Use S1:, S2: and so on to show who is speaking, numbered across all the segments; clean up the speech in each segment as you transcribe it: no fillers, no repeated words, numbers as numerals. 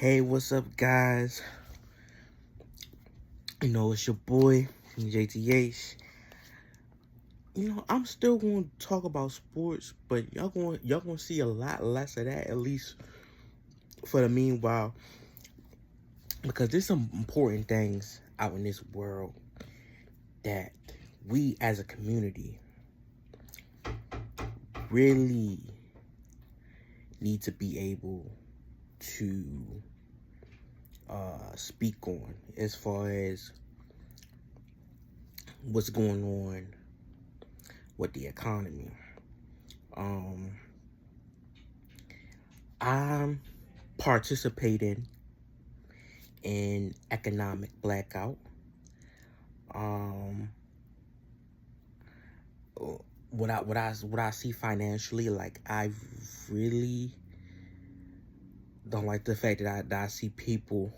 S1: Hey, what's up, guys? It's your boy, JTH. I'm still going to talk about sports, but y'all going to see a lot less of that, at least for the meanwhile, because there's some important things out in this world that we as a community really need to be able to speak on, as far as what's going on with the economy. I'm participating in economic blackout. Um, what I see financially, like, I really don't like the fact that I see people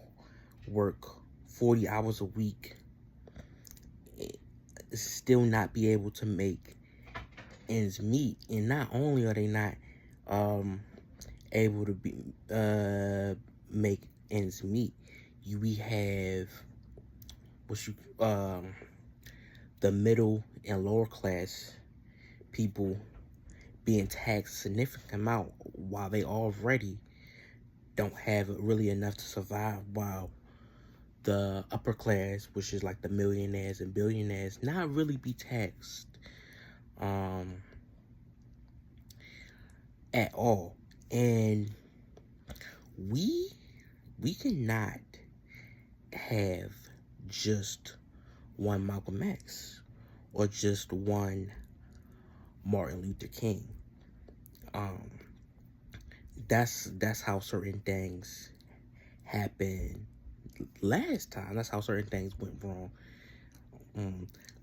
S1: work 40 hours a week, still not be able to make ends meet. And not only are they not able to make ends meet, we have what you the middle and lower class people being taxed a significant amount, while they already don't have really enough to survive, while the upper class, which is like the millionaires and billionaires, not really be taxed at all. And we cannot have just one Malcolm X or just one Martin Luther King. That's how certain things happened last time. That's how certain things went wrong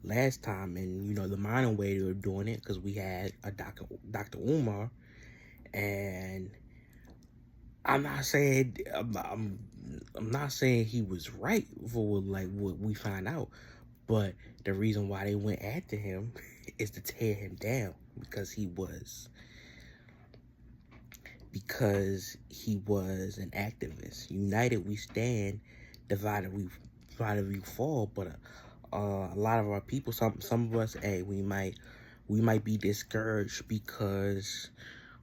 S1: last time. And the minor way they were doing it, because we had a Dr. Umar, and I'm not saying I'm not saying he was right for like what we find out, but the reason why they went after him is to tear him down, because he was an activist. United we stand, divided we fall. But a lot of our people, some of us, we might be discouraged because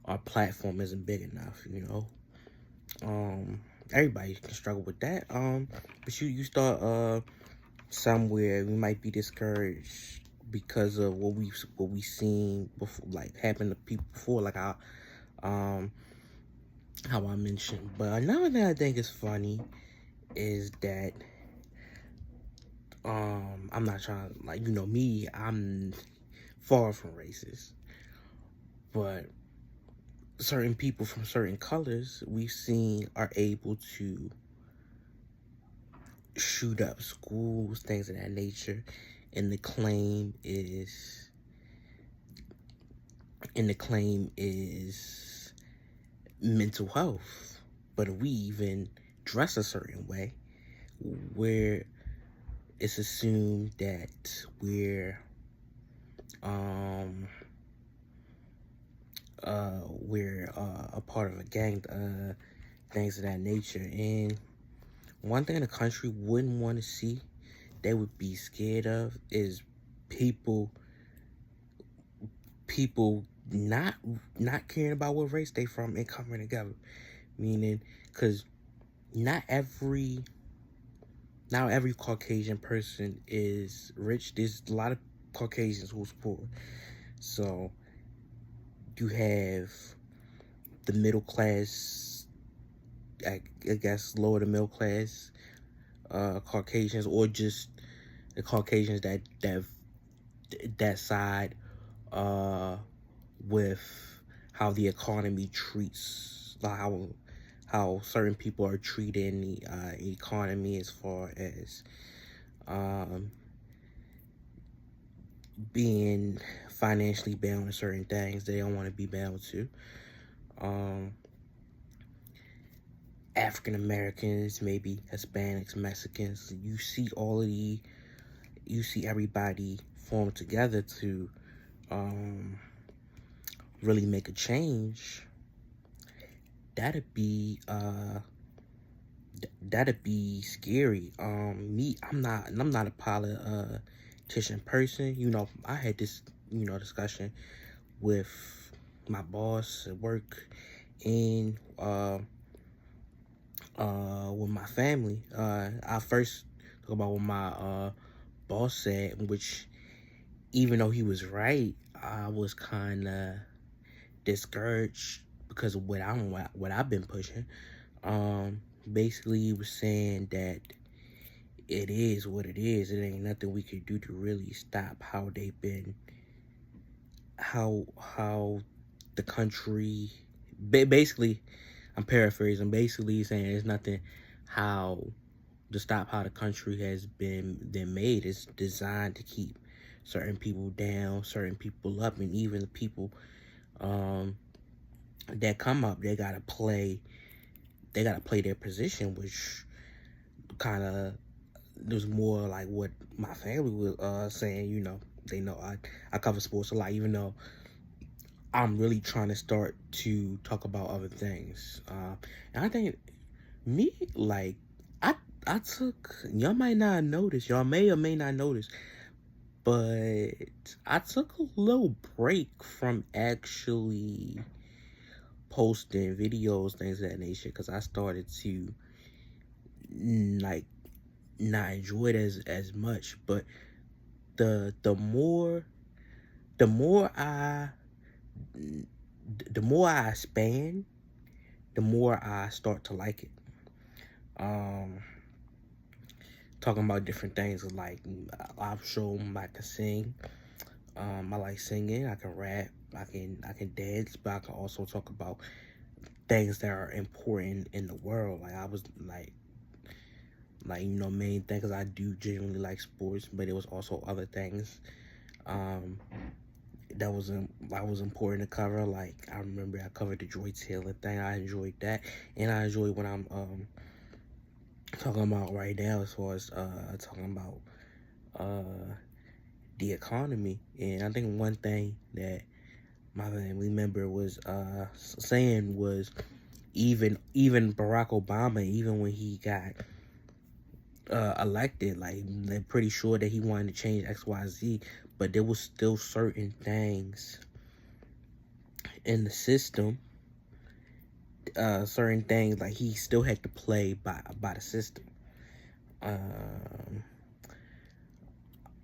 S1: our platform isn't big enough. Everybody can struggle with that. But you start somewhere, we might be discouraged because of what we seen before, like happened to people before, like how I mentioned. But another thing I think is funny is that I'm not trying, like, me, I'm far from racist, but certain people from certain colors we've seen are able to shoot up schools, things of that nature, and the claim is mental health. But we even dress a certain way where it's assumed that we're a part of a gang, things of that nature. And one thing the country wouldn't want to see, they would be scared of, is people not caring about what race they from and coming together. Meaning, because not every Caucasian person is rich. There's a lot of Caucasians who's poor. So you have the middle class, I guess lower to middle class Caucasians, or just the Caucasians that side with how the economy treats, how certain people are treating the economy, as far as being financially bound to certain things they don't want to be bound to. African Americans, maybe Hispanics, Mexicans. You see everybody form together to really make a change. That'd be that'd be scary. I'm not a politician person. You know, I had this, discussion with my boss at work and with my family. I first talk about what my boss said, which even though he was right, I was kind of discouraged because of what I've been pushing. Basically, he was saying that it is what it is. It ain't nothing we could do to really stop how the country. Basically, I'm paraphrasing. Basically, he's saying there's nothing how to stop how the country has been made. It's designed to keep certain people down, certain people up, and even the people that come up, they gotta play their position, which kind of was more like what my family was saying. They know I cover sports a lot, even though I'm really trying to start to talk about other things. And I think me, like, I took, y'all might not notice, y'all may or may not notice, but I took a little break from actually posting videos, things of that nature, because I started to, like, not enjoy it as much. But the more I expand, the more I start to like it. Talking about different things, like I've shown I can sing. I like singing. I can rap. I can dance, but I can also talk about things that are important in the world. Like I was like main things. I do genuinely like sports, but it was also other things that was important to cover. Like I remember I covered the Joy Taylor thing. I enjoyed that, and I enjoy what I'm talking about right now, as far as talking about the economy. And I think one thing that my family member was saying was even Barack Obama, even when he got elected, like they're pretty sure that he wanted to change XYZ, but there was still certain things in the system, certain things like he still had to play by the system.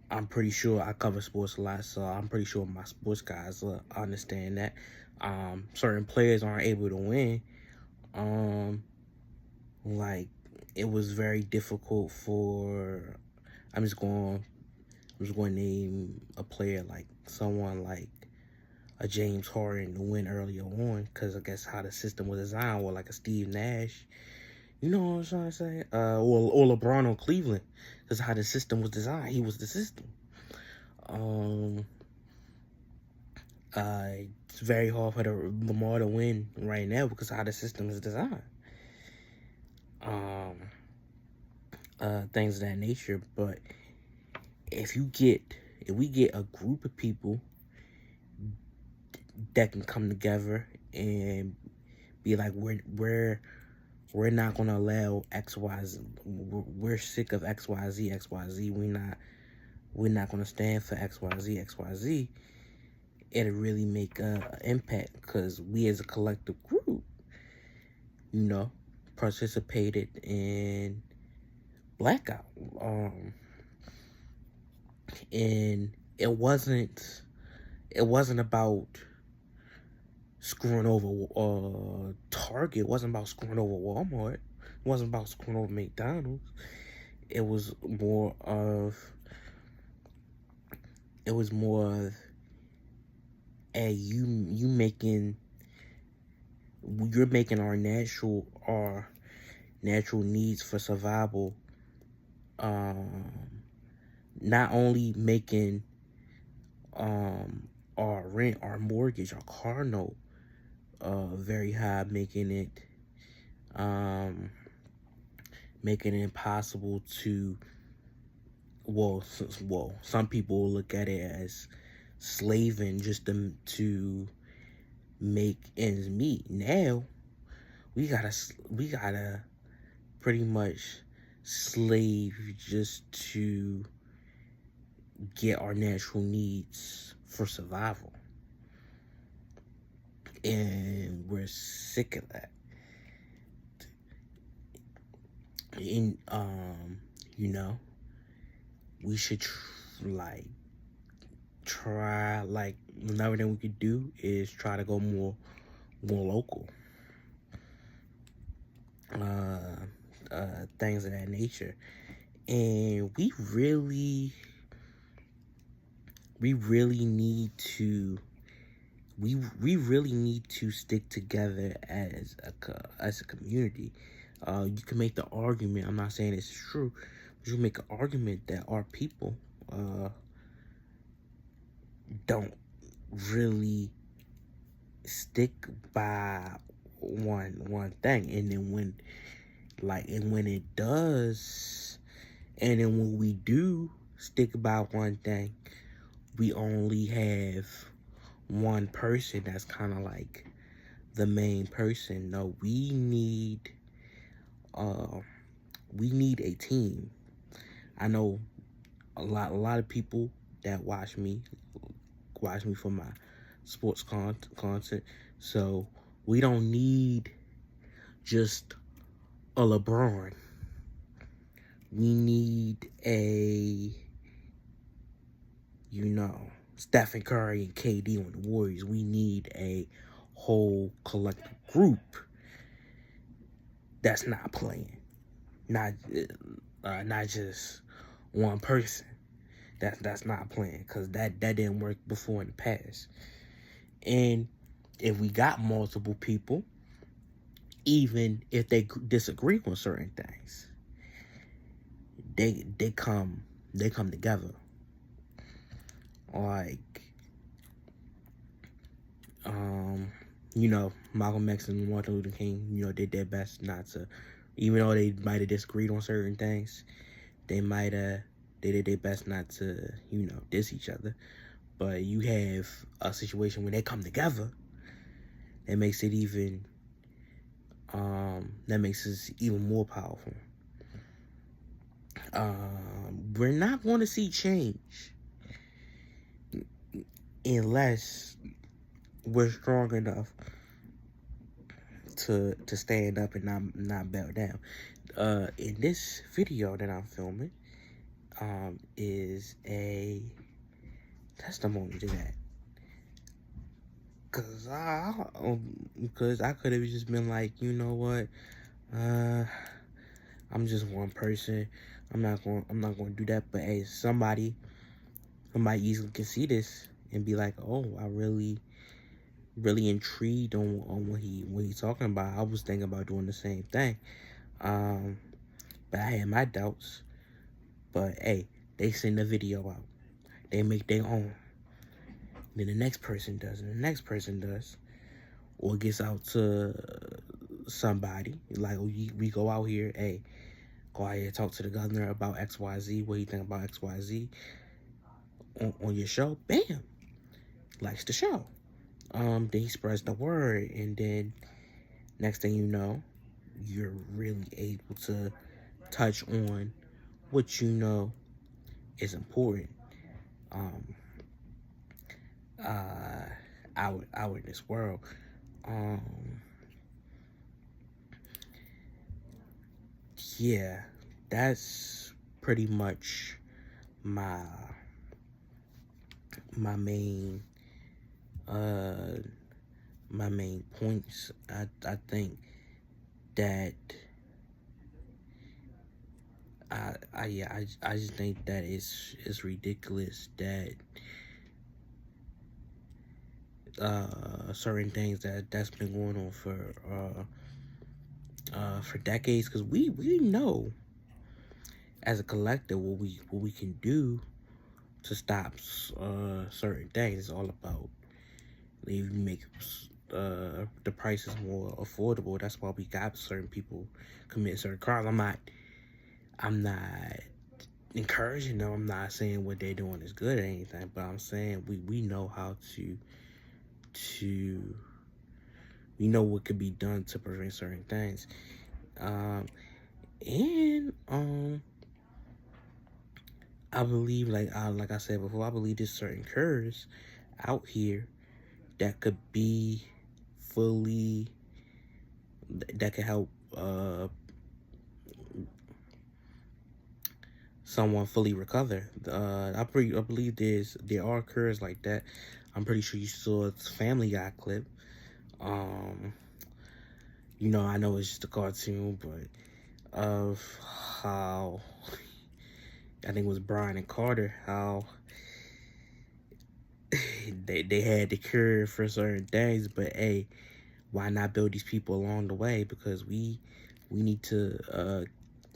S1: I'm pretty sure I cover sports a lot, so I'm pretty sure my sports guys understand that. Certain players aren't able to win. Like it was very difficult for. I'm just going to name a player like someone like a James Harden to win earlier on, because I guess how the system was designed, or like a Steve Nash. You know what I'm trying to say? Or LeBron on Cleveland, because how the system was designed. He was the system. It's very hard for the Lamar to win right now because of how the system is designed. Things of that nature. But if we get a group of people that can come together and be like, we're not gonna allow XYZ. We're sick of XYZ. We're not gonna stand for XYZ. It'll really make an impact, because we as a collective group, participated in blackout. And it wasn't about screwing over Target. It wasn't about screwing over Walmart. It wasn't about screwing over McDonald's. It was more of hey, you're making our natural needs for survival, not only making our rent, our mortgage, our car note very high, making it impossible to, some people look at it as slaving just to make ends meet. Now we gotta pretty much slave just to get our natural needs for survival. And we're sick of that. And, you know, we should try, another thing we could do is try to go more local. Things of that nature. And we really need to we really need to stick together as a community. You can make the argument, I'm not saying it's true, but you can make an argument that our people don't really stick by one thing, and then when it does, and then when we do stick by one thing, we only have one person that's kind of like the main person. No, we need a team. I know a lot of people that watch me for my sports content. So we don't need just a LeBron. We need a, Stephen Curry and KD on the Warriors. We need a whole collective group that's not playing, not just one person that's not playing, because that didn't work before in the past. And if we got multiple people, even if they disagree on certain things, they come together. Like, Malcolm X and Martin Luther King, did their best not to, even though they might have disagreed on certain things, they did their best not to, diss each other. But you have a situation when they come together, that makes it even, that makes us even more powerful. We're not going to see change unless we're strong enough to stand up and not bow down. In this video that I'm filming, is a testimony to that. Cause I could have just been like, you know what, I'm just one person. I'm not going to do that. But hey, somebody easily can see this and be like, oh, I really intrigued on what he's talking about. I was thinking about doing the same thing. But I had my doubts. But hey, they send the video out. They make their own. Then the next person does, and the next person does. Or it gets out to somebody. Like, we go out here, hey, go out here, talk to the governor about XYZ. What do you think about XYZ? On your show, bam, likes the show. Then he spreads the word, and then next thing you know, you're really able to touch on what you know is important out in this world. Yeah, that's pretty much my main points. I think that I just think that it's ridiculous that certain things that's been going on for decades, because we know as a collective what we can do to stop certain things. It's all about, if you make the prices more affordable, that's why we got certain people commit certain crimes. I'm not encouraging them. I'm not saying what they're doing is good or anything, but I'm saying we know how to we know what could be done to prevent certain things. And I believe, like I said before, I believe there's certain cures out here that could be fully, that could help someone fully recover. I believe there are cures like that. I'm pretty sure you saw a Family Guy clip. You know, I know it's just a cartoon, but of how, I think it was Brian and Carter, how they had the cure for certain things, but hey, why not build these people along the way? Because we need to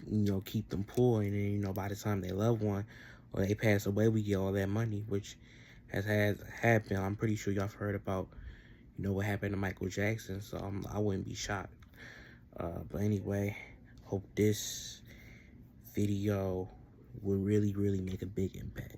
S1: you know, keep them poor, and then, you know, by the time they love one or they pass away, we get all that money, which has happened. I'm pretty sure y'all have heard about, you know, what happened to Michael Jackson, so I wouldn't be shocked. But anyway, hope this video will really make a big impact.